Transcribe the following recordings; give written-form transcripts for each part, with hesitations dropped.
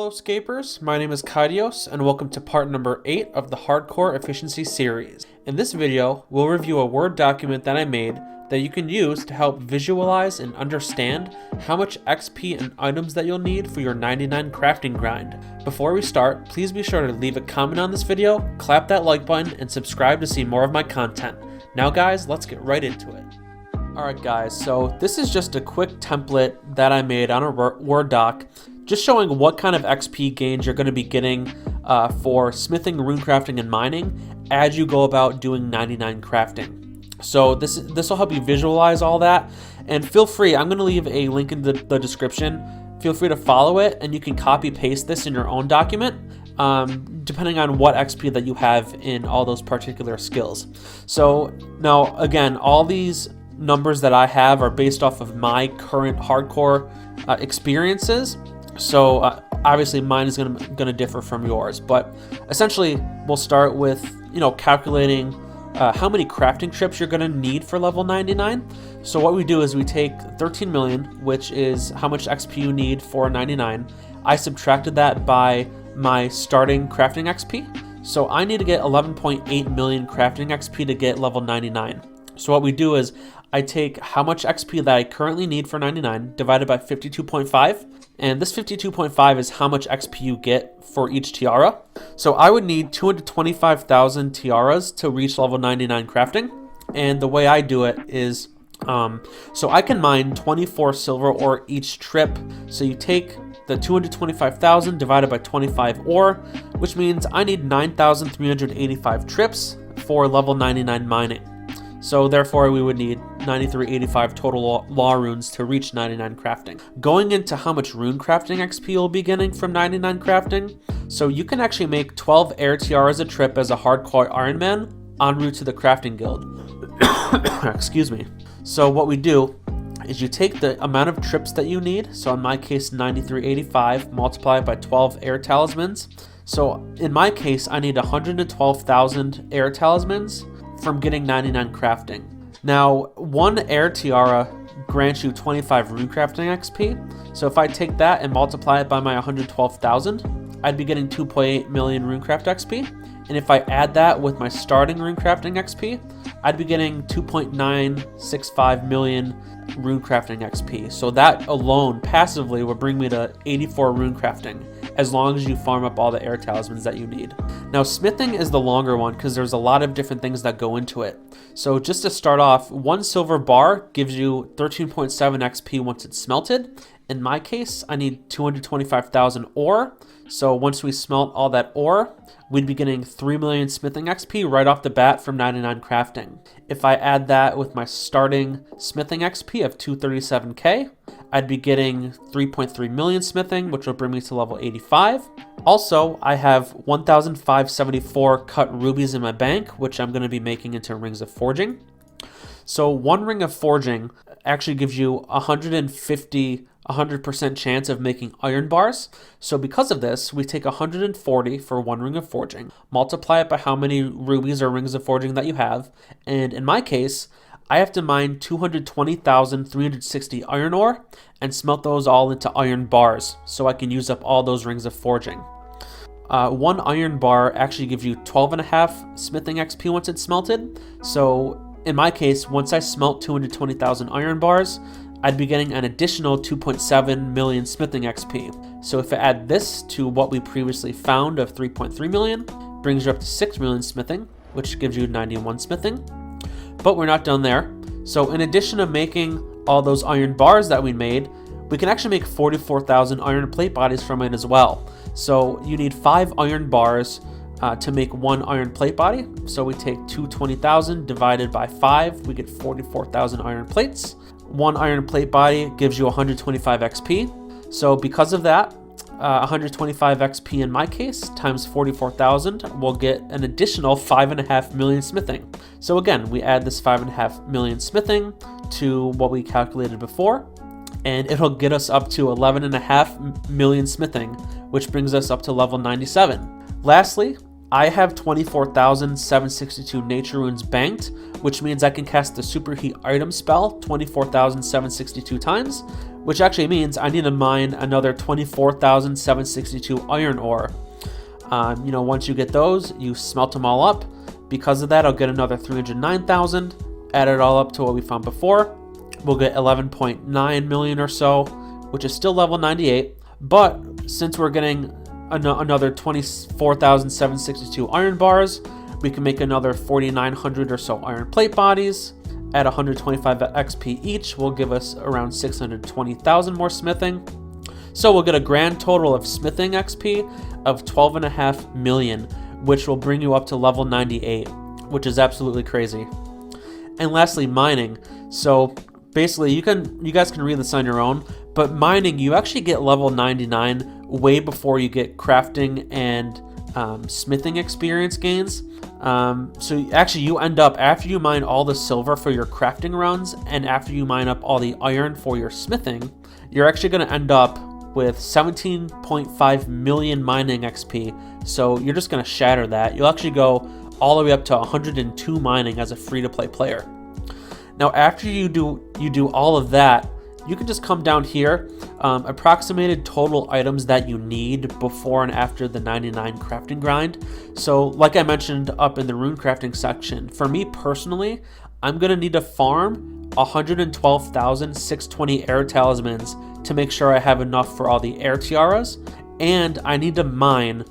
fellow scapers, my name is Kaitios and welcome to part number 8 of the Hardcore Efficiency series. In this video, we'll review a Word document that I made that you can use to help visualize and understand how much XP and items that you'll need for your 99 crafting grind. Before we start, please be sure to leave a comment on this video, clap that like button, and subscribe to see more of my content. Now guys, let's get right into it. Alright guys, so this is just a quick template that I made on a Word doc, just showing what kind of XP gains you're going to be getting for smithing, runecrafting, and mining as you go about doing 99 crafting. So this will help you visualize all that, and feel free, I'm going to leave a link in the description. Feel free to follow it, and you can copy paste this in your own document, depending on what XP that you have in all those particular skills. So now again, all these numbers that I have are based off of my current hardcore experiences. So obviously mine is gonna differ from yours, but essentially we'll start with calculating how many crafting trips you're gonna need for level 99. So what we do is we take 13 million, which is how much XP you need for 99. I subtracted that by my starting crafting XP. So I need to get 11.8 million crafting XP to get level 99. So what we do is I take how much XP that I currently need for 99 divided by 52.5, and this 52.5 is how much XP you get for each tiara. So I would need 225,000 tiaras to reach level 99 crafting, and the way I do it is so I can mine 24 silver ore each trip. So you take the 225,000 divided by 25 ore, which means I need 9,385 trips for level 99 mining. So therefore we would need 9,385 total law runes to reach 99 crafting. Going into how much rune crafting XP you'll be getting from 99 crafting, so you can actually make 12 air tiaras a trip as a hardcore Ironman en route to the crafting guild. Excuse me. So what we do is you take the amount of trips that you need, so in my case 9,385, multiply it by 12 air talismans. So in my case I need 112,000 air talismans from getting 99 crafting. Now, one air tiara grants you 25 runecrafting XP. So if I take that and multiply it by my 112,000, I'd be getting 2.8 million runecraft XP. And if I add that with my starting runecrafting XP, I'd be getting 2.965 million runecrafting XP. So that alone passively would bring me to 84 runecrafting, as long as you farm up all the air talismans that you need. Now smithing is the longer one because there's a lot of different things that go into it. So just to start off, one silver bar gives you 13.7 XP once it's smelted. In my case, I need 225,000 ore. So once we smelt all that ore, we'd be getting 3 million smithing XP right off the bat from 99 crafting. If I add that with my starting smithing XP of 237k, I'd be getting 3.3 million smithing, which will bring me to level 85. Also, I have 1,574 cut rubies in my bank, which I'm going to be making into rings of forging. So one ring of forging actually gives you 100% chance of making iron bars. So because of this, we take 140 for one ring of forging, multiply it by how many rubies or rings of forging that you have, and in my case, I have to mine 220,360 iron ore and smelt those all into iron bars so I can use up all those rings of forging. One iron bar actually gives you 12.5 smithing XP once it's smelted. So in my case, once I smelt 220,000 iron bars, I'd be getting an additional 2.7 million smithing XP. So if I add this to what we previously found of 3.3 million, brings you up to 6 million smithing, which gives you 91 smithing. But we're not done there. So in addition to making all those iron bars that we made, we can actually make 44,000 iron plate bodies from it as well. So you need 5 iron bars to make one iron plate body. So we take 220,000 divided by 5, we get 44,000 iron plates. One iron plate body gives you 125 XP. So because of that, 125 XP in my case times 44,000 will get an additional 5.5 million smithing. So again, we add this 5.5 million smithing to what we calculated before, and it'll get us up to 11.5 million smithing, which brings us up to level 97. Lastly, I have 24,762 nature runes banked, which means I can cast the superheat item spell 24,762 times, which actually means I need to mine another 24,762 iron ore. Once you get those, you smelt them all up. Because of that, I'll get another 309,000. Add it all up to what we found before. We'll get 11.9 million or so, which is still level 98. But since we're getting another 24,762 iron bars, we can make another 4,900 or so iron plate bodies. At 125 XP each will give us around 620,000 more smithing. So we'll get a grand total of smithing XP of 12.5 million, which will bring you up to level 98, which is absolutely crazy. And lastly, mining. So basically, you guys can read this on your own, but mining, you actually get level 99 way before you get crafting and smithing experience gains. So actually you end up, after you mine all the silver for your crafting runs and after you mine up all the iron for your smithing, you're actually going to end up with 17.5 million mining XP. So you're just going to shatter that. You'll actually go all the way up to 102 mining as a free-to-play player. Now after you do all of that, you can just come down here, approximated total items that you need before and after the 99 crafting grind. So like I mentioned up in the rune crafting section, for me personally, I'm going to need to farm 112,620 air talismans to make sure I have enough for all the air tiaras, and I need to mine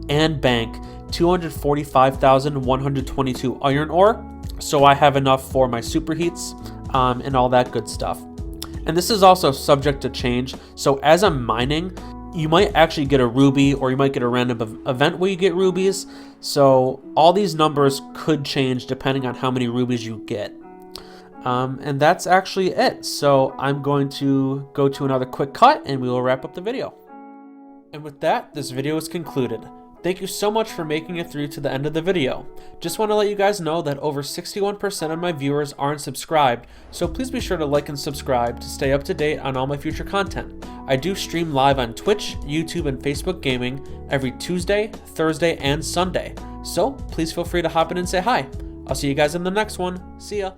and bank 245,122 iron ore, so I have enough for my superheats and all that good stuff. And this is also subject to change. So as I'm mining, you might actually get a ruby, or you might get a random event where you get rubies. So all these numbers could change depending on how many rubies you get. And that's actually it. So I'm going to go to another quick cut and we will wrap up the video. And with that, this video is concluded. Thank you so much for making it through to the end of the video. Just want to let you guys know that over 61% of my viewers aren't subscribed, so please be sure to like and subscribe to stay up to date on all my future content. I do stream live on Twitch, YouTube, and Facebook Gaming every Tuesday, Thursday, and Sunday, so please feel free to hop in and say hi. I'll see you guys in the next one. See ya!